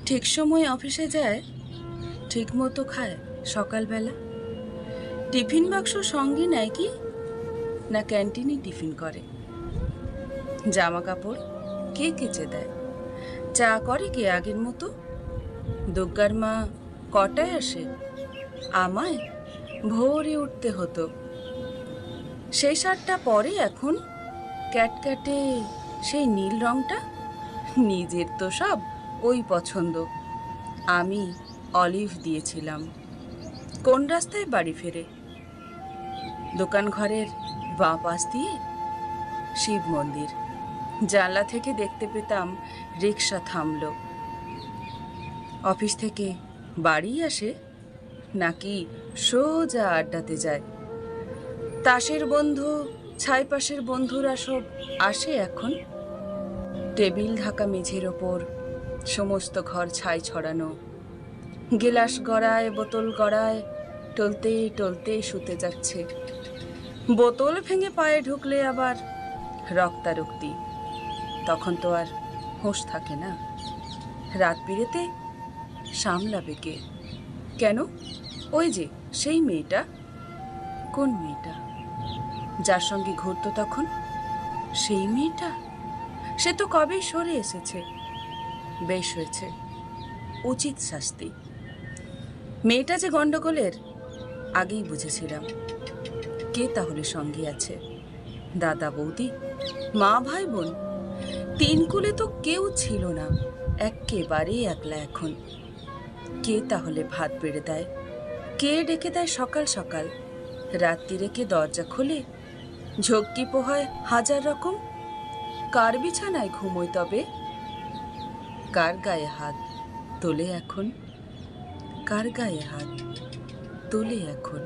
ঠিক সময় অফিসে যায়, ঠিক মতো খায় সকালবেলা। টিফিন বাক্স সঙ্গে নেয় কি না ক্যান্টিনে টিফিন করে? জামা কাপড় কে কেচে দেয়? চা করে কে আগের মতো? দুগ্গার মা কটায় আসে? আমায় ভোরে উঠতে হতো। সেই শার্টটা পরে এখন ক্যাটক্যাটে সেই নীল রংটা। নিজের তো সব ওই পছন্দ। আমি অলিভ দিয়েছিলাম। কোন রাস্তায় বাড়ি ফেরে? দোকান ঘরের বাঁ পাশ দিয়ে শিব মন্দির। জানলা থেকে দেখতে পেতাম রিক্সা থামলো। অফিস থেকে বাড়ি আসে নাকি সোজা আড্ডাতে যায়? তাসের বন্ধু, ছাইপাশের বন্ধুরা সব আসে এখন। টেবিল ঢাকা মেঝের ওপর সমস্ত ঘর ছাই ছড়ানো। গিলাস গড়ায়, বোতল গড়ায়, টলতে টলতে শুতে যাচ্ছে। বোতল ভেঙে পায়ে ঢুকলে আবার রক্তারক্তি। তখন তো আর হোশ থাকে না। রাত বিরেতে সামলাবে কে? কেন? ওই যে সেই মেয়েটা। কোন মেয়েটা? যার সঙ্গে ঘুরতো তখন? সেই মেয়েটা? সে তো কবেই সরে এসেছে। বেশ হয়েছে, উচিত শাস্তি। মেয়েটা যে গন্ডগোলের আগেই বুঝেছিলাম। কে তাহলে সঙ্গে আছে? দাদা বৌদি, মা ভাই বোন? তিন কুলে তো কেউ ছিল না, একেবারেই একলা এখন। কে তাহলে ভাত বেড়ে দেয়? কে ডেকে দেয় সকাল সকাল? রাত্রিরে কে দরজা খোলে? ঝক্কি পোহায় হাজার রকম। কার বিছানায় ঘুমোয় তবে? কার গায়ে হাত তোলে এখন? কার গায়ে হাত তোলে এখন?